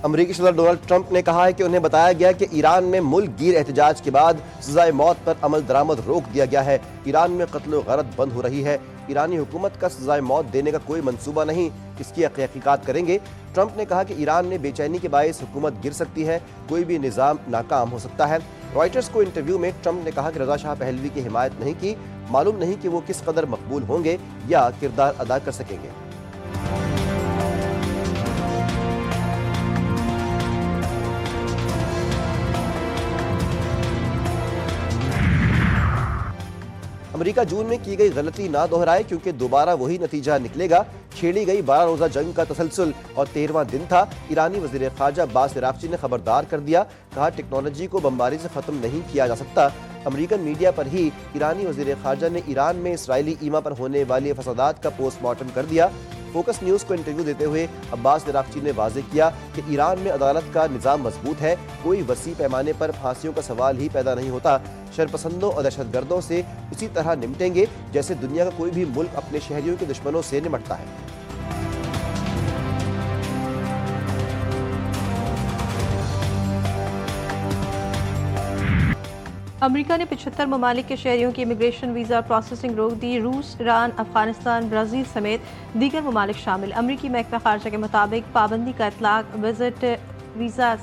امریکی صدر Donald Trump نے کہا ہے کہ انہیں بتایا گیا کہ ایران میں ملک گیر احتجاج کے بعد سزائے موت پر عمل درآمد روک دیا گیا ہے۔ ایران میں قتل و غارت بند ہو رہی ہے۔ ایرانی حکومت کا سزائے موت دینے کا کوئی منصوبہ نہیں، اس کی تحقیقات کریں گے۔ ٹرمپ نے کہا کہ ایران میں بے چینی کے باعث حکومت گر سکتی ہے، کوئی بھی نظام ناکام ہو سکتا ہے۔ رائٹرز کو انٹرویو میں ٹرمپ نے کہا کہ رضا شاہ پہلوی کی حمایت نہیں کی، معلوم نہیں کہ وہ کس قدر مقبول ہوں گے یا کردار ادا کر سکیں گے۔ امریکہ جون میں کی گئی غلطی نہ دہرائے کیونکہ دوبارہ وہی نتیجہ نکلے گا۔ چھیڑی گئی 12 روزہ جنگ کا تسلسل اور 13واں دن تھا۔ ایرانی وزیر خارجہ عباس عراقچی نے خبردار کر دیا، کہا ٹیکنالوجی کو بمباری سے ختم نہیں کیا جا سکتا۔ امریکن میڈیا پر ہی ایرانی وزیر خارجہ نے ایران میں اسرائیلی ایما پر ہونے والی فسادات کا پوسٹ مارٹم کر دیا۔ فوکس نیوز کو انٹرویو دیتے ہوئے عباس عراقچی نے واضح کیا کہ ایران میں عدالت کا نظام مضبوط ہے، کوئی وسیع پیمانے پر پھانسیوں کا سوال ہی پیدا نہیں ہوتا۔ شرپسندوں اور دہشت گردوں سے اسی طرح نمٹیں گے جیسے دنیا کا کوئی بھی ملک اپنے شہریوں کے دشمنوں سے نمٹتا ہے۔ امریکہ نے 75 ممالک کے شہریوں کی امیگریشن ویزا پروسیسنگ روک دی۔ روس، ایران، افغانستان، برازیل سمیت دیگر ممالک شامل۔ امریکی محکمہ خارجہ کے مطابق پابندی کا اطلاق وزٹ ویزا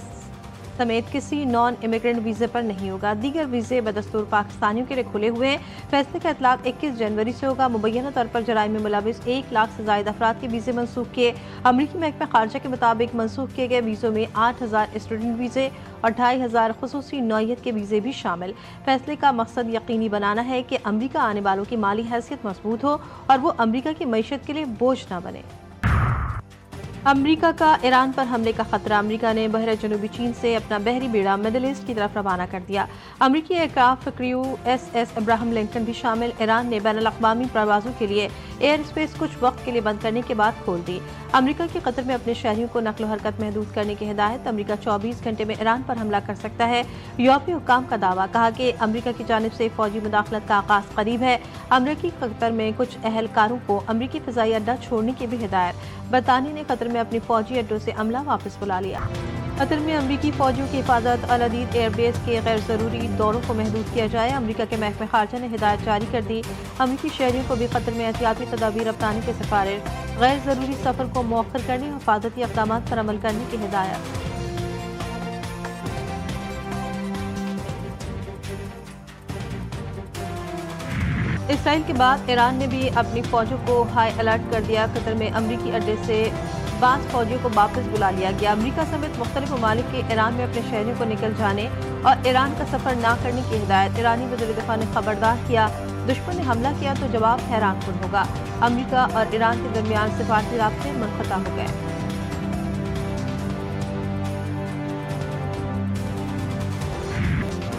سمیت کسی نان امیگرنٹ ویزے پر نہیں ہوگا۔ دیگر ویزے بدستور پاکستانیوں کے لیے کھلے ہوئے ہیں۔ فیصلے کا اطلاق 21 جنوری سے ہوگا۔ مبینہ طور پر جرائم میں ملوث 1 لاکھ سے زائد افراد کے ویزے منسوخ کیے۔ امریکی محکمہ خارجہ کے مطابق منسوخ کیے گئے ویزوں میں 8,000 اسٹوڈنٹ ویزے اور 2,500 خصوصی نوعیت کے ویزے بھی شامل۔ فیصلے کا مقصد یقینی بنانا ہے کہ امریکہ آنے والوں کی مالی حیثیت مضبوط ہو اور وہ امریکہ کی معیشت کے لیے بوجھ نہ بنے۔ امریکہ کا ایران پر حملے کا خطرہ۔ امریکہ نے بحر جنوبی چین سے اپنا بحری بیڑا مڈل ایسٹ کی طرف روانہ کر دیا۔ امریکی ایئرکرافٹ کریو SS ابراہم لنکن بھی شامل۔ ایران نے بین الاقوامی پروازوں کے لیے ایئر اسپیس کچھ وقت کے لیے بند کرنے کے بعد کھول دی۔ امریکہ کی قطر میں اپنے شہریوں کو نقل و حرکت محدود کرنے کی ہدایت۔ امریکہ 24 گھنٹے میں ایران پر حملہ کر سکتا ہے۔ یورپی حکام کا دعویٰ، کہا کہ امریکہ کی جانب سے فوجی مداخلت کا آغاز قریب ہے۔ امریکی قطر میں کچھ اہلکاروں کو امریکی فضائی اڈہ چھوڑنے کی بھی ہدایت۔ برطانیہ نے قطر میں اپنی فوجی اڈوں سے عملہ واپس بلا لیا۔ قطر میں امریکی فوجیوں کی حفاظت العدید ایئر بیس کے غیر ضروری دوروں کو محدود کیا جائے۔ امریکہ کے محکمہ خارجہ نے ہدایت جاری کر دی۔ امریکی شہریوں کو بھی قطر میں احتیاطی تدابیر اپنانے کی سفارش، غیر ضروری سفر کو مؤخر کرنے اور حفاظتی اقدامات پر عمل کرنے کی ہدایت۔ اسرائیل کے بعد ایران نے بھی اپنی فوجوں کو ہائی الرٹ کر دیا۔ قطر میں امریکی اڈے سے بعض فوجیوں کو واپس بلا لیا گیا۔ امریکہ سمیت مختلف ممالک کے ایران میں اپنے شہریوں کو نکل جانے اور ایران کا سفر نہ کرنے کی ہدایت۔ ایرانی وزیر دفاع نے خبردار کیا، دشمن نے حملہ کیا تو جواب حیران کن ہوگا۔ امریکہ اور ایران کے درمیان سفارتی رابطے منقطع ہو گئے۔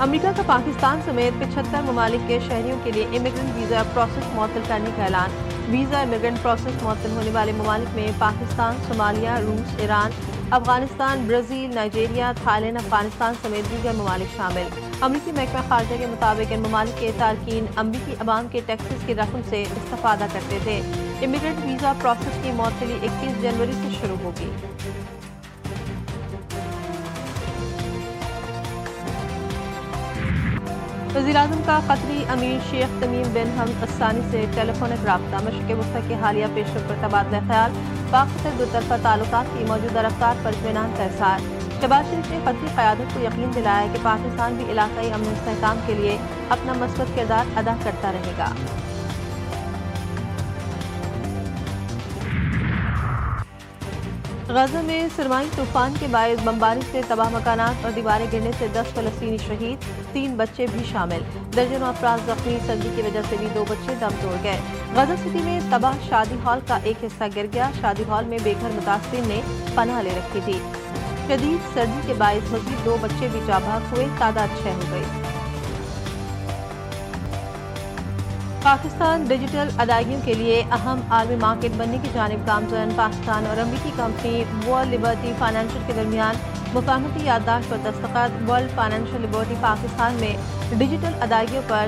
امریکہ کا پاکستان سمیت 75 ممالک کے شہریوں کے لیے امیگرنٹ ویزا پروسیس معطل کرنے کا اعلان۔ ویزا امیگرنٹ پروسیس معطل ہونے والے ممالک میں پاکستان، صومالیہ، روس، Iran, Afghanistan, Brazil, Nigeria, Thailand, Afghanistan سمیت دیگر ممالک شامل۔ امریکی محکمہ خارجہ کے مطابق ان ممالک کے تارکین امریکی عوام کے ٹیکسز کی رقم سے استفادہ کرتے تھے۔ امیگرنٹ ویزا پروسیس کی معطلی 21 جنوری سے شروع ہوگی۔ وزیراعظم کا قطری امیر شیخ تمیم بن حمد الثانی سے ٹیلی فونک رابطہ۔ مشرق وسطی کے حالیہ پیش رفت پر تبادلہ خیال۔ پاک قطر دو طرفہ تعلقات کی موجودہ رفتار پر اطمینان کا اظہار۔ شہباز شریف نے قطری قیادت کو یقین دلایا کہ پاکستان بھی علاقائی امن و استحکام کے لیے اپنا مثبت کردار ادا کرتا رہے گا۔ غزہ میں سرمائی طوفان کے باعث بمباری سے تباہ مکانات اور دیواریں گرنے سے 10 فلسطینی شہید، 3 بچے بھی شامل۔ درجنوں افراد زخمی، سردی کی وجہ سے بھی 2 بچے دم توڑ گئے۔ غزہ سٹی میں تباہ شادی ہال کا ایک حصہ گر گیا۔ شادی ہال میں بے گھر متاثرین نے پناہ لے رکھی تھی۔ شدید سردی کے باعث مزید 2 بچے بھی جاں بحق ہوئے، تعداد 6 ہو گئی۔ پاکستان ڈیجیٹل ادائیگیوں کے لیے اہم عالمی مارکیٹ بننے کی جانب گامزن۔ پاکستان اور امریکی کمپنی ورلڈ لبرٹی فائنینشل کے درمیان مفاہمتی یادداشت پر دستخط۔ ورلڈ فائنینشل لبرٹی پاکستان میں ڈیجیٹل ادائیگیوں پر